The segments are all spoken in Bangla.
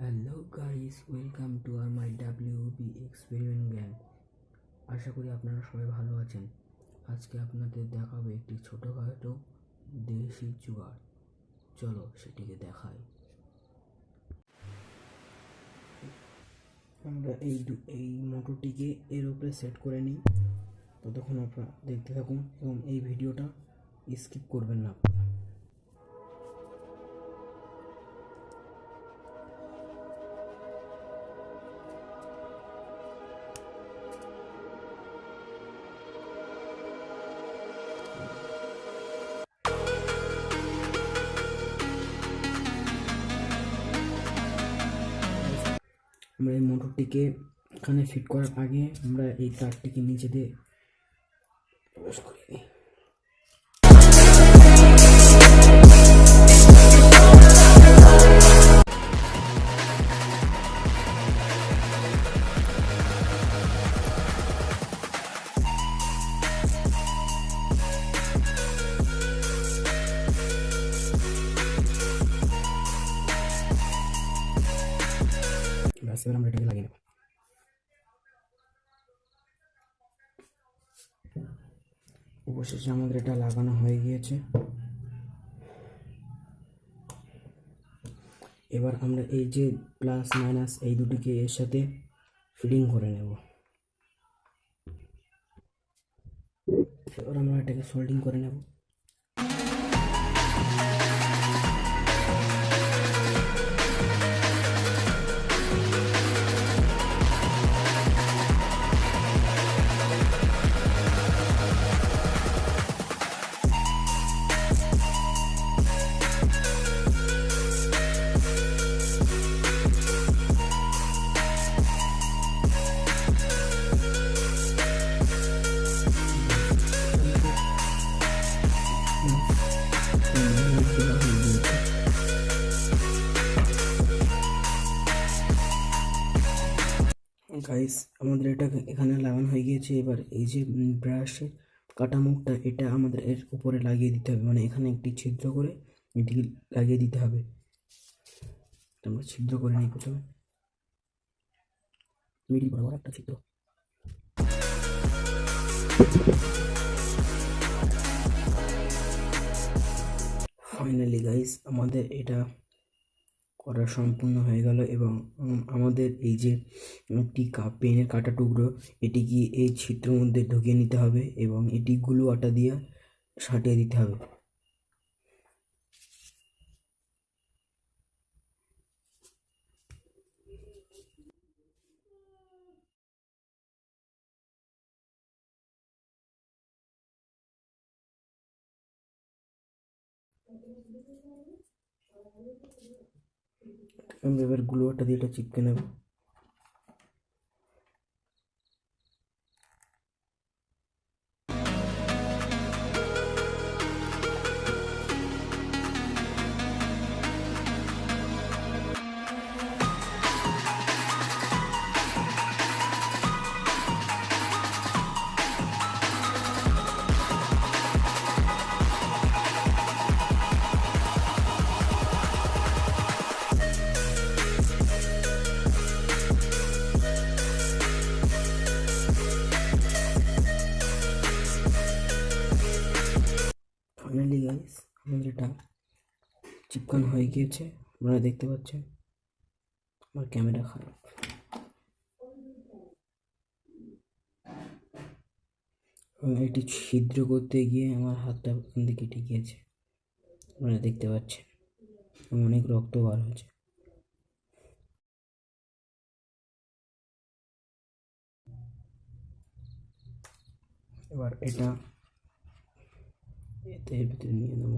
Hello guys, welcome to our my WB experiment Gyan. আশা করি আপনারা সবাই ভালো আছেন। আজকে আপনাদের দেখাবো একটি ছোটোখাটো দেশি জুগাড়। চলো সেটিকে দেখাই। আমরা এই মোটরটিকে এর উপরে সেট করে নিই। ততক্ষণ আপনারা দেখতে থাকুন এবং এই ভিডিওটা স্কিপ করবেন না। আমরা এই মোটরটিকে এখানে ফিট করার আগে আমরা এই তারটিকে নিচে দিয়ে প্রবেশ করে নিই। ব্যাস, এবার আমরা এটাকে লাগিয়ে নেব। অবশেষে আমাদের এটা লাগানো হয়ে গিয়েছে। এবার আমরা এই যে প্লাস মাইনাস এই দুটিকে এর সাথে ফিটিং করে নেব। এবার আমরা এটাকে সোল্ডিং করে নেব। গাইস, আমাদের এটা এখানে লাগানো হয়ে গিয়েছে। এবার এই যে ব্রাশের কাটা মুখটা, এটা আমাদের এর উপরে লাগিয়ে দিতে হবে, মানে এখানে একটি ছিদ্র করে এটিকে লাগিয়ে দিতে হবে। আমরা ছিদ্র করে নিই প্রথমে, মিডিল বরাবর একটা ছিদ্র। ফাইনালি গাইস, আমাদের এটা করা সম্পূর্ণ হয়ে গেল এবং আমাদের এই যে পেনের কাটা টুকরো, এটিকে এই ছিদ্রের মধ্যে ঢুকিয়ে নিতে হবে এবং এটি গ্লু আটা দিয়ে সাটিয়ে দিতে হবে। আমরা এবার গ্লু আটা দিয়ে এটা চিপকে নেব। ফাইনালি গাইস, আমাদের এটা চিপকানো হয়ে গিয়েছে। আপনারা দেখতে পাচ্ছেন। আমার ক্যামেরা খারাপ। এবং এটি ছিদ্র করতে গিয়ে আমার হাতটা ওখান থেকে কেটে গিয়েছে, আপনারা দেখতে পাচ্ছেন, এবং অনেক রক্ত বার হয়েছে। এবার এটা এর ভিতরে নিয়ে নেব।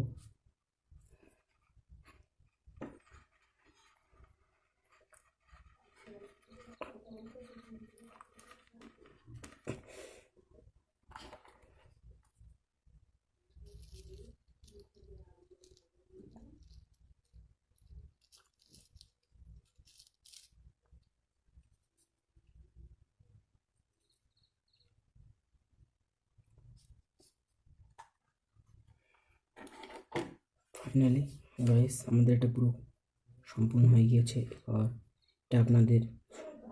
ফাইনালি গাইস, আমাদের এটা পুরো সম্পূর্ণ হয়ে গিয়েছে। এবার এটা আপনাদের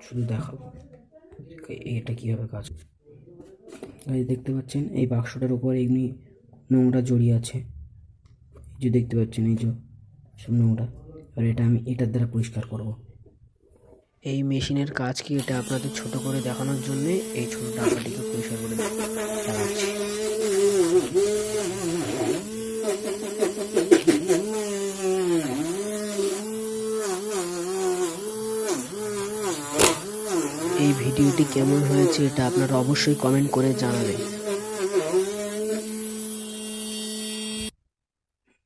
শুধু দেখাবো এটা কীভাবে কাজ করে। গাইস দেখতে পাচ্ছেন এই বাক্সটার উপর এমনি নোংরা জড়িয়ে আছে, এই যে দেখতে পাচ্ছেন এই যে সব নোংরা। এবার এটা আমি এটার দ্বারা পরিষ্কার করব। এই মেশিনের কাজ কি এটা আপনাদের ছোট করে দেখানোর জন্য এই ছোট ডাকাটিকে পরিষ্কার করে দেখাচ্ছি। এই ভিডিওটি কেমন হয়েছে এটা আপনারা অবশ্যই কমেন্ট করে জানাবেন।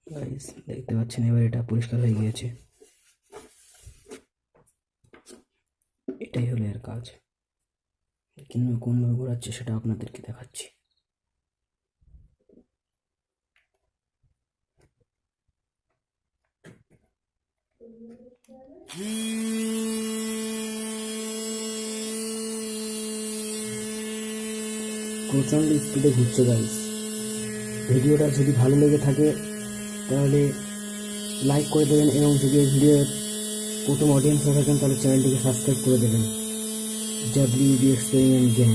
গাইস দেখতে পাচ্ছেন এবার এটা পরিষ্কার হয়ে গিয়েছে। এটাই হলো এর কাজ, কিন্তু কোনভাবে ঘোরাচ্ছে সেটা আপনাদেরকে দেখাচ্ছি। প্রচণ্ড স্পিডে ঘুরছে গাইস। ভিডিওটা যদি ভালো লেগে থাকে তাহলে লাইক করে দেবেন, এবং যদি এই ভিডিওর প্রথম অডিয়েন্স হয়ে থাকেন তাহলে চ্যানেলটিকে সাবস্ক্রাইব করে দেবেন। WD experiment gang.